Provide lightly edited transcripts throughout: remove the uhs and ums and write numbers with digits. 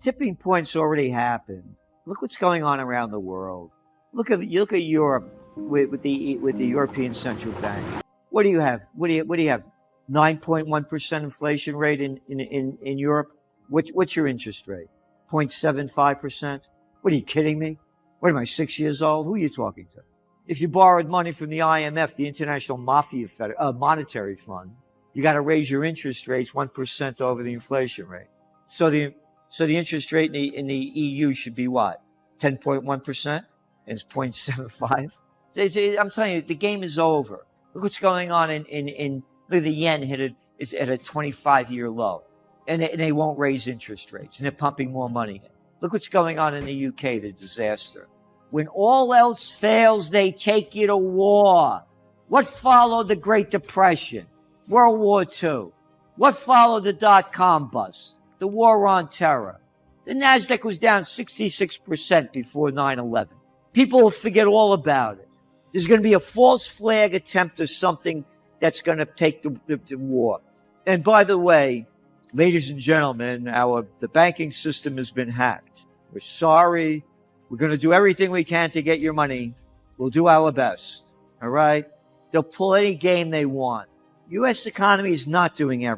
Tipping point's already happened. Look what's going on around the world. Look at Europe with the European Central Bank. What do you have? What do you have? 9.1% inflation rate in Europe. What's your interest rate? 0.75%. What are you kidding me? What am I, 6 years old? Who are you talking to? If you borrowed money from the IMF, the International Monetary Fund, you got to raise your interest rates 1% over the inflation rate. So the interest rate in the EU should be what? 10.1%? And it's 0.75. I'm telling you, the game is over. Look what's going on look, the yen is at a 25-year low. And they won't raise interest rates. And they're pumping more money in. Look what's going on in the UK, the disaster. When all else fails, they take you to war. What followed the Great Depression? World War II. What followed the dot-com bust? The war on terror. The NASDAQ was down 66% before 9/11. People will forget all about it. There's going to be a false flag attempt or something that's going to take the war. And by the way, ladies and gentlemen, the banking system has been hacked. We're sorry. We're going to do everything we can to get your money. We'll do our best. All right? They'll pull any game they want. U.S. economy is not doing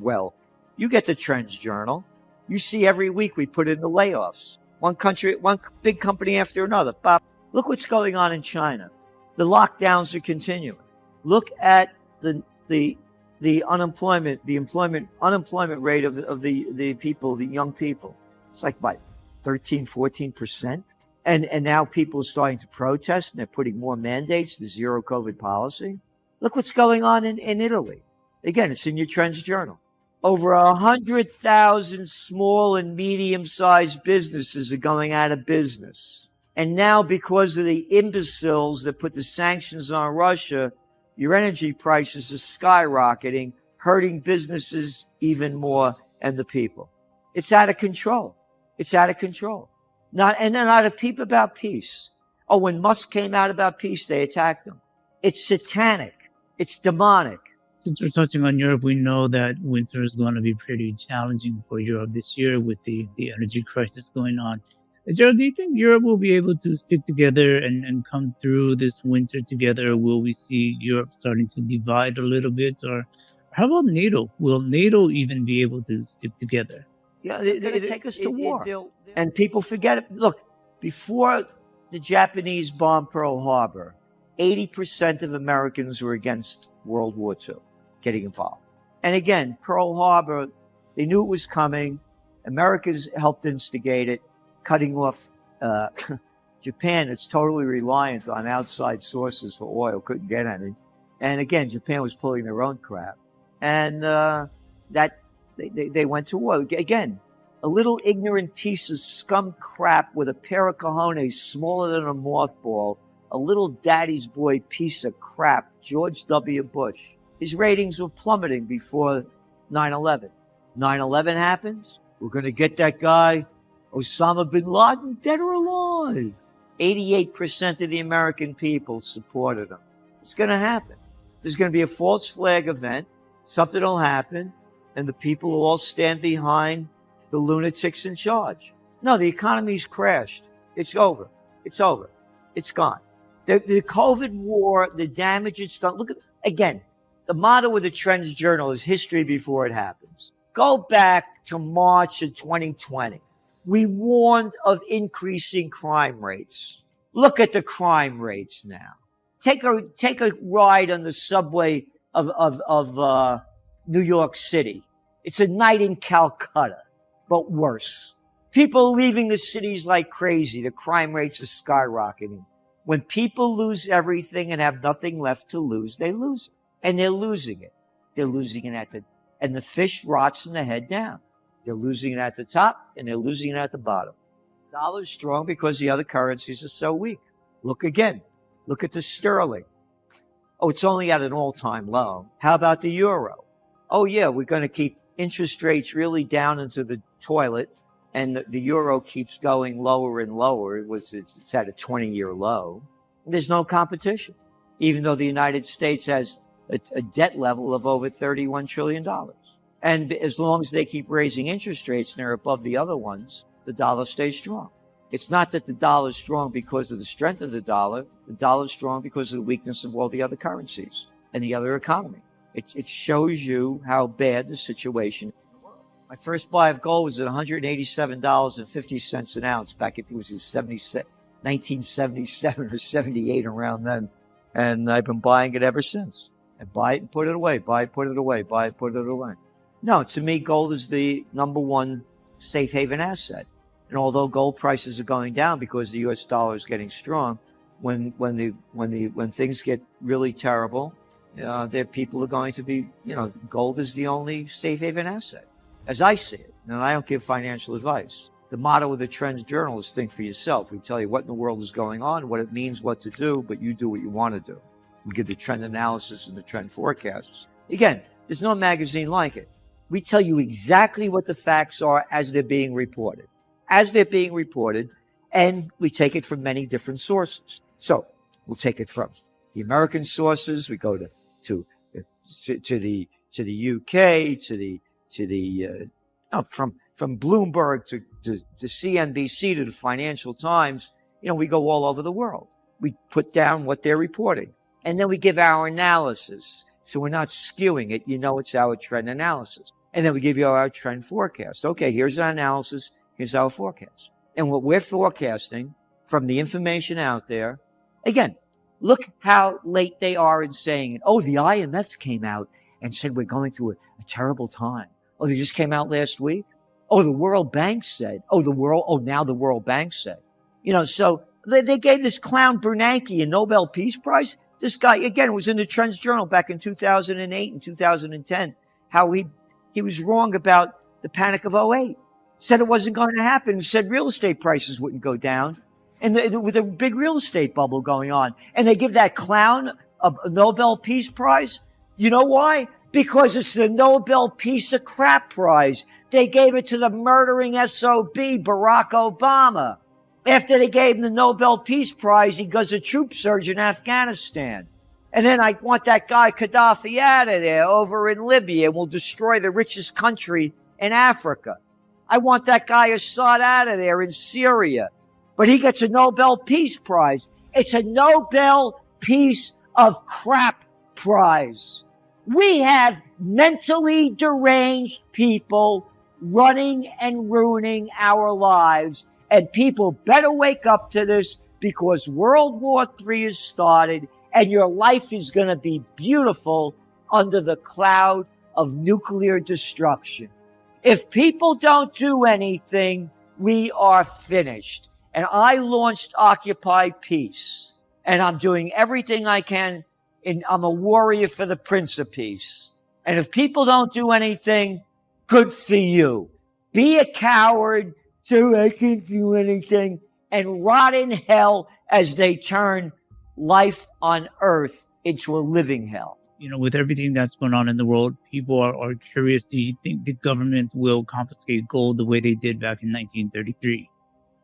well. You get the Trends Journal. You see every week we put in the layoffs. One big company after another. But look what's going on in China. The lockdowns are continuing. Look at the unemployment rate of the people, the young people. It's like by 13, 14%. And now people are starting to protest and they're putting more mandates, the zero COVID policy. Look what's going on in Italy. Again, it's in your Trends Journal. Over 100,000 small and medium-sized businesses are going out of business. And now because of the imbeciles that put the sanctions on Russia, your energy prices are skyrocketing, hurting businesses even more and the people. It's out of control. It's out of control. And they're not a peep about peace. Oh, when Musk came out about peace, they attacked him. It's satanic. It's demonic. Since we're touching on Europe, we know that winter is going to be pretty challenging for Europe this year with the energy crisis going on. Gerald, do you think Europe will be able to stick together and come through this winter together? Or will we see Europe starting to divide a little bit? Or how about NATO? Will NATO even be able to stick together? Yeah, they're going to take us to war. And people forget it. Look, before the Japanese bombed Pearl Harbor, 80% of Americans were against World War II getting involved. And again, Pearl Harbor, they knew it was coming. Americans helped instigate it, cutting off Japan. It's totally reliant on outside sources for oil, couldn't get any. And again, Japan was pulling their own crap. And they went to war. Again, a little ignorant piece of scum crap with a pair of cojones smaller than a mothball, a little daddy's boy piece of crap, George W. Bush. His ratings were plummeting before 9/11. 9/11 happens. We're going to get that guy, Osama bin Laden, dead or alive. 88% of the American people supported him. It's going to happen. There's going to be a false flag event. Something will happen, and the people will all stand behind the lunatics in charge. No, the economy's crashed. It's over. It's over. It's gone. The COVID war, the damage it's done. Look at, again, the motto of the Trends Journal is history before it happens. Go back to March of 2020. We warned of increasing crime rates. Look at the crime rates now. Take a ride on the subway of New York City. It's a night in Calcutta, but worse. People leaving the cities like crazy. The crime rates are skyrocketing. When people lose everything and have nothing left to lose, they lose it. And they're losing it. They're losing it and the fish rots from the head down. They're losing it at the top and they're losing it at the bottom. Dollar's strong because the other currencies are so weak. Look again. Look at the sterling. Oh, it's only at an all-time low. How about the euro? Oh, yeah, we're going to keep interest rates really down into the toilet, and the euro keeps going lower and lower. It's at a 20-year low. There's no competition, even though the United States has a debt level of over $31 trillion. And as long as they keep raising interest rates and they're above the other ones, the dollar stays strong. It's not that the dollar is strong because of the strength of the dollar. The dollar is strong because of the weakness of all the other currencies and the other economy. It shows you how bad the situation is in the world. My first buy of gold was at $187.50 an ounce back, I think it was in 1977 or 78, around then. And I've been buying it ever since. I buy it and put it away, buy it, put it away, buy it, put it away. No, to me, gold is the number one safe haven asset. And although gold prices are going down because the U.S. dollar is getting strong, when things get really terrible, there people are going to be, gold is the only safe haven asset, as I see it. And I don't give financial advice. The motto of the Trends Journal is think for yourself. We tell you what in the world is going on, what it means, what to do, but you do what you want to do. We give the trend analysis and the trend forecasts. Again, there's no magazine like it. We tell you exactly what the facts are as they're being reported. And we take it from many different sources. So we'll take it from the American sources. We go to the UK, from Bloomberg to CNBC to the Financial Times. We go all over the world. We put down what they're reporting, and then we give our analysis. So we're not skewing it. It's our trend analysis. And then we give you our trend forecast. Okay, here's our analysis. Here's our forecast. And what we're forecasting from the information out there, again, look how late they are in saying it. Oh, the IMF came out and said we're going through a terrible time. Oh, they just came out last week. Oh, the World Bank said. Now the World Bank said. So they gave this clown Bernanke a Nobel Peace Prize. This guy, again, was in the Trends Journal back in 2008 and 2010, how he was wrong about the panic of '08. Said it wasn't going to happen. Said real estate prices wouldn't go down. And with a big real estate bubble going on. And they give that clown a Nobel Peace Prize. You know why? Because it's the Nobel Piece of Crap Prize. They gave it to the murdering SOB, Barack Obama. After they gave him the Nobel Peace Prize, he goes a troop surge in Afghanistan. And then I want that guy Gaddafi out of there over in Libya, and will destroy the richest country in Africa. I want that guy Assad out of there in Syria. But he gets a Nobel Peace Prize. It's a Nobel Piece of Crap Prize. We have mentally deranged people running and ruining our lives. And people better wake up to this, because World War III has started and your life is going to be beautiful under the cloud of nuclear destruction. If people don't do anything, we are finished. And I launched Occupy Peace, and I'm doing everything I can. I'm a warrior for the Prince of Peace. And if people don't do anything, good for you. Be a coward so I can't do anything, and rot in hell as they turn life on earth into a living hell. With everything that's going on in the world, people are curious. Do you think the government will confiscate gold the way they did back in 1933?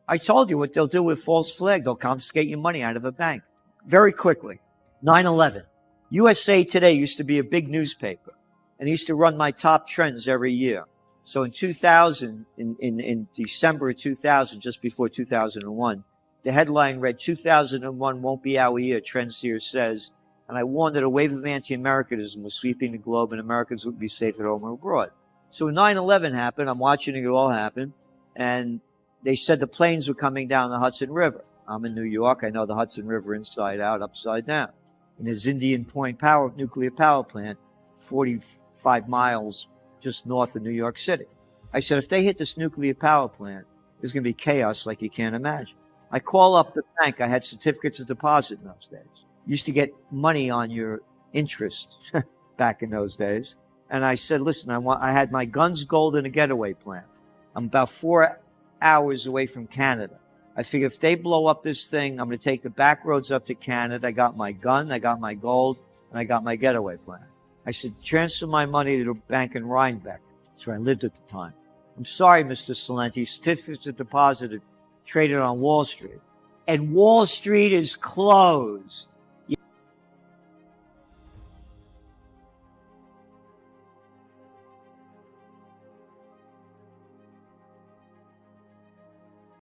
I told you what they'll do with false flag. They'll confiscate your money out of a bank very quickly. 9/11. USA Today used to be a big newspaper, and they used to run my top trends every year. So in 2000, in December of 2000, just before 2001, the headline read, 2001 won't be our year, Trendseer says. And I warned that a wave of anti-Americanism was sweeping the globe and Americans wouldn't be safe at home or abroad. So when 9/11 happened, I'm watching it all happen, and they said the planes were coming down the Hudson River. I'm in New York. I know the Hudson River inside out, upside down. And there's Indian Point nuclear power plant, 45 miles just north of New York City. I said, if they hit this nuclear power plant, there's going to be chaos like you can't imagine. I call up the bank. I had certificates of deposit in those days. Used to get money on your interest back in those days. And I said, listen, I had my guns, gold, and a getaway plan. I'm about 4 hours away from Canada. I figure if they blow up this thing, I'm going to take the back roads up to Canada. I got my gun, I got my gold, and I got my getaway plan. I said, transfer my money to the bank in Rhinebeck. That's where I lived at the time. I'm sorry, Mr. Celente, certificates of deposit are traded on Wall Street. And Wall Street is closed.